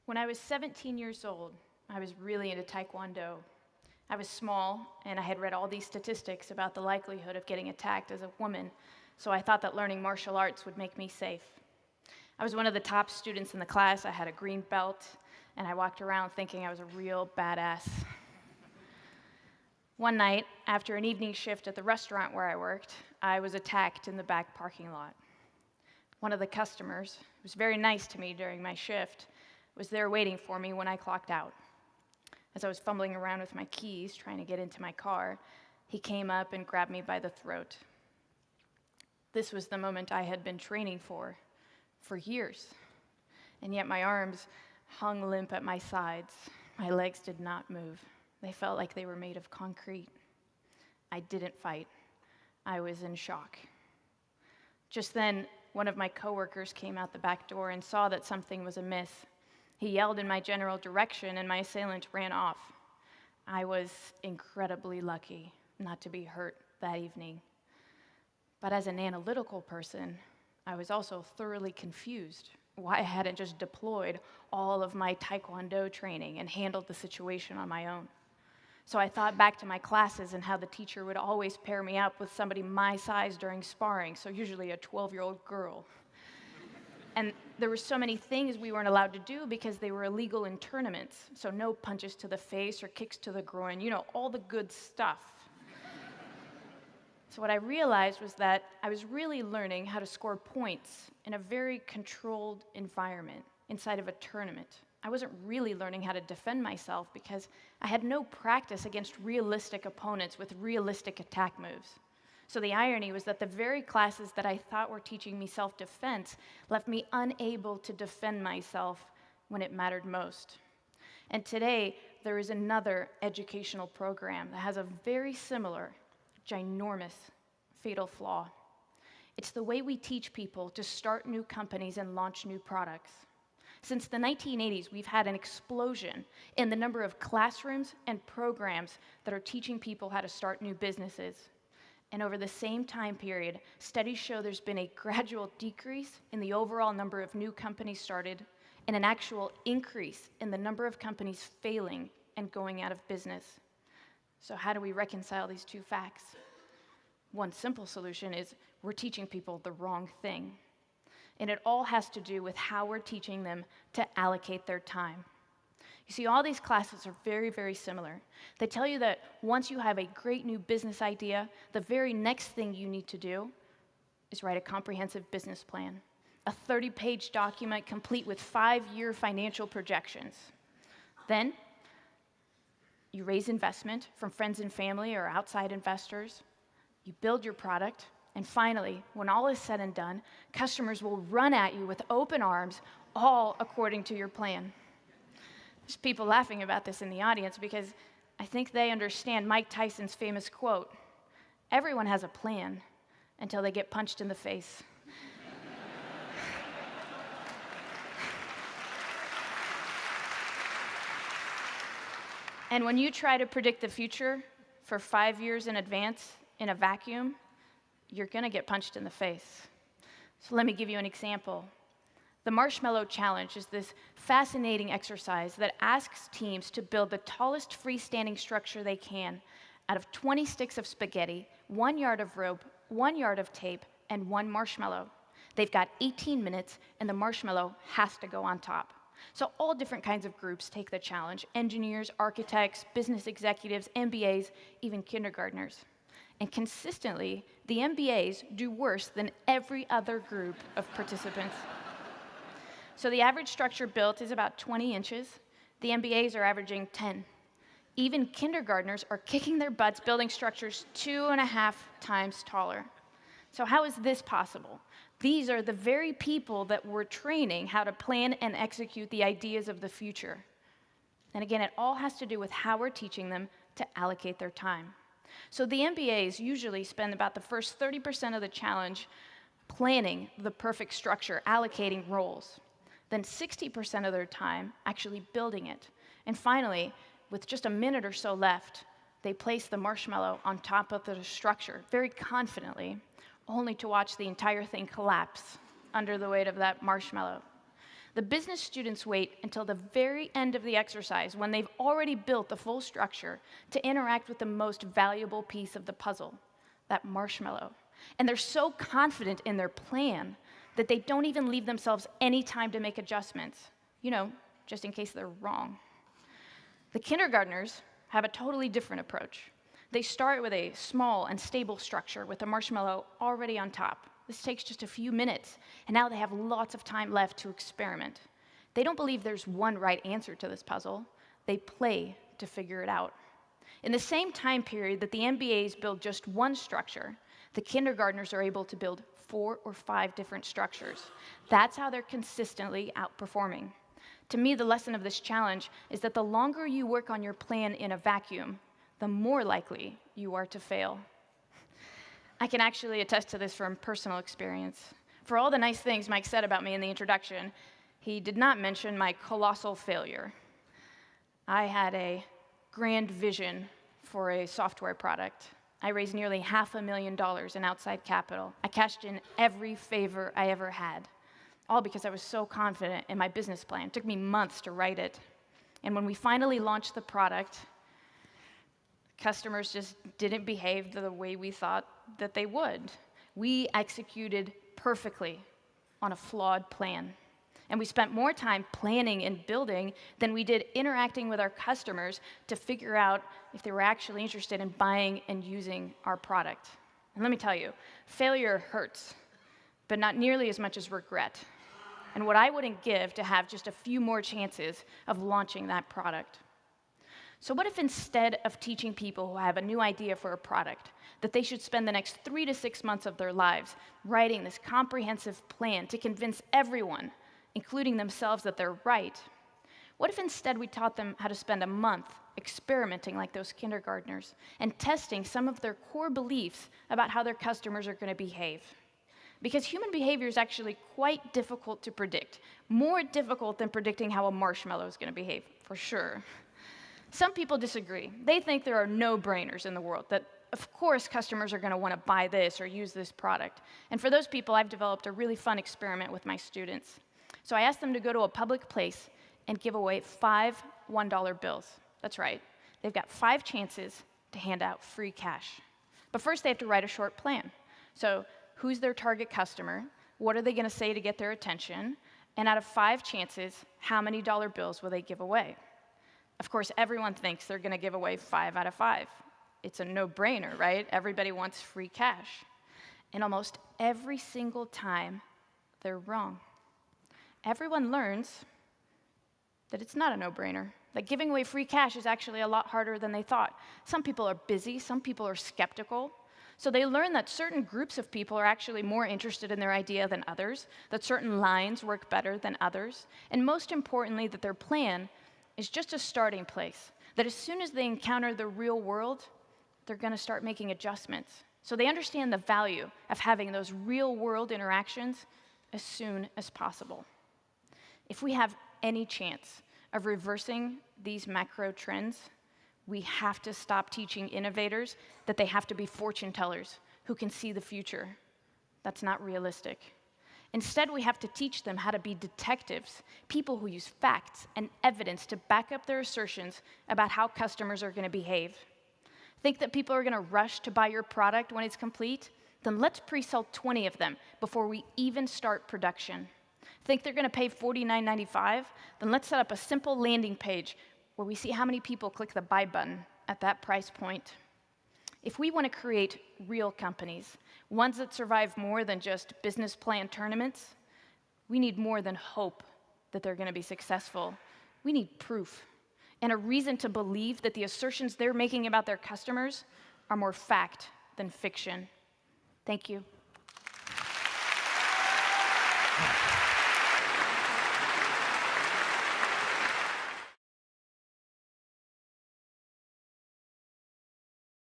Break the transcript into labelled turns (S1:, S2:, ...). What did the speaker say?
S1: When I was 17 years old, I was really into Taekwondo. I was small, and I had read all these statistics about the likelihood of getting attacked as a woman, so I thought that learning martial arts would make me safe. I was one of the top students in the class. I had a green belt, and I walked around thinking I was a real badass. One night, after an evening shift at the restaurant where I worked, I was attacked in the back parking lot. One of the customers, who was very nice to me during my shift, was there waiting for me when I clocked out. As I was fumbling around with my keys, trying to get into my car, he came up and grabbed me by the throat. This was the moment I had been training for years, and yet my arms hung limp at my sides. My legs did not move. They felt like they were made of concrete. I didn't fight. I was in shock. Just then, one of my coworkers came out the back door and saw that something was amiss. He yelled in my general direction, and my assailant ran off. I was incredibly lucky not to be hurt that evening. But as an analytical person, I was also thoroughly confused why I hadn't just deployed all of my Taekwondo training and handled the situation on my own. So I thought back to my classes and how the teacher would always pair me up with somebody my size during sparring, so usually a 12-year-old girl. And there were so many things we weren't allowed to do because they were illegal in tournaments. So no punches to the face or kicks to the groin, all the good stuff. So what I realized was that I was really learning how to score points in a very controlled environment inside of a tournament. I wasn't really learning how to defend myself because I had no practice against realistic opponents with realistic attack moves. So the irony was that the very classes that I thought were teaching me self-defense left me unable to defend myself when it mattered most. And today, there is another educational program that has a very similar, ginormous, fatal flaw. It's the way we teach people to start new companies and launch new products. Since the 1980s, we've had an explosion in the number of classrooms and programs that are teaching people how to start new businesses. And over the same time period, studies show there's been a gradual decrease in the overall number of new companies started and an actual increase in the number of companies failing and going out of business. So how do we reconcile these two facts? One simple solution is we're teaching people the wrong thing. And it all has to do with how we're teaching them to allocate their time. You see, all these classes are very, very similar. They tell you that once you have a great new business idea, the very next thing you need to do is write a comprehensive business plan, a 30-page document complete with 5-year financial projections. Then, you raise investment from friends and family or outside investors, you build your product, and finally, when all is said and done, customers will run at you with open arms, all according to your plan. There's people laughing about this in the audience because I think they understand Mike Tyson's famous quote, "Everyone has a plan until they get punched in the face." And when you try to predict the future for 5 years in advance in a vacuum, you're going to get punched in the face. So let me give you an example. The Marshmallow Challenge is this fascinating exercise that asks teams to build the tallest freestanding structure they can out of 20 sticks of spaghetti, 1 yard of rope, 1 yard of tape, and 1 marshmallow. They've got 18 minutes, and the marshmallow has to go on top. So all different kinds of groups take the challenge: engineers, architects, business executives, MBAs, even kindergartners. And consistently, the MBAs do worse than every other group of participants. So the average structure built is about 20 inches. The MBAs are averaging 10. Even kindergartners are kicking their butts building structures 2.5 times taller. So how is this possible? These are the very people that we're training how to plan and execute the ideas of the future. And again, it all has to do with how we're teaching them to allocate their time. So the MBAs usually spend about the first 30% of the challenge planning the perfect structure, allocating roles. Then 60% of their time actually building it. And finally, with just a minute or so left, they place the marshmallow on top of the structure very confidently, only to watch the entire thing collapse under the weight of that marshmallow. The business students wait until the very end of the exercise, when they've already built the full structure, to interact with the most valuable piece of the puzzle, that marshmallow. And they're so confident in their plan that they don't even leave themselves any time to make adjustments, just in case they're wrong. The kindergartners have a totally different approach. They start with a small and stable structure with the marshmallow already on top. This takes just a few minutes, and now they have lots of time left to experiment. They don't believe there's one right answer to this puzzle. They play to figure it out. In the same time period that the MBAs build just one structure, the kindergartners are able to build 4 or 5 different structures. That's how they're consistently outperforming. To me, the lesson of this challenge is that the longer you work on your plan in a vacuum, the more likely you are to fail. I can actually attest to this from personal experience. For all the nice things Mike said about me in the introduction, he did not mention my colossal failure. I had a grand vision for a software product. I raised nearly $500,000 in outside capital. I cashed in every favor I ever had, all because I was so confident in my business plan. It took me months to write it. And when we finally launched the product, customers just didn't behave the way we thought that they would. We executed perfectly on a flawed plan. And we spent more time planning and building than we did interacting with our customers to figure out if they were actually interested in buying and using our product. And let me tell you, failure hurts, but not nearly as much as regret. And what I wouldn't give to have just a few more chances of launching that product. So what if instead of teaching people who have a new idea for a product that they should spend the next 3 to 6 months of their lives writing this comprehensive plan to convince everyone, including themselves, that they're right? What if instead we taught them how to spend a month experimenting like those kindergartners and testing some of their core beliefs about how their customers are going to behave? Because human behavior is actually quite difficult to predict, more difficult than predicting how a marshmallow is going to behave, for sure. Some people disagree. They think there are no-brainers in the world, that of course customers are going to want to buy this or use this product. And for those people, I've developed a really fun experiment with my students. So I asked them to go to a public place and give away 5 $1 bills. That's right. They've got 5 chances to hand out free cash. But first they have to write a short plan. So who's their target customer? What are they going to say to get their attention? And out of 5 chances, how many dollar bills will they give away? Of course, everyone thinks they're going to give away 5 out of 5. It's a no-brainer, right? Everybody wants free cash. And almost every single time, they're wrong. Everyone learns that it's not a no-brainer, that giving away free cash is actually a lot harder than they thought. Some people are busy, some people are skeptical. So they learn that certain groups of people are actually more interested in their idea than others, that certain lines work better than others, and most importantly, that their plan is just a starting place, that as soon as they encounter the real world, they're going to start making adjustments. So they understand the value of having those real-world interactions as soon as possible. If we have any chance of reversing these macro trends, we have to stop teaching innovators that they have to be fortune tellers who can see the future. That's not realistic. Instead, we have to teach them how to be detectives, people who use facts and evidence to back up their assertions about how customers are going to behave. Think that people are going to rush to buy your product when it's complete? Then let's pre-sell 20 of them before we even start production. Think they're going to pay $49.95? Then let's set up a simple landing page where we see how many people click the buy button at that price point. If we want to create real companies, ones that survive more than just business plan tournaments, we need more than hope that they're going to be successful. We need proof and a reason to believe that the assertions they're making about their customers are more fact than fiction. Thank you.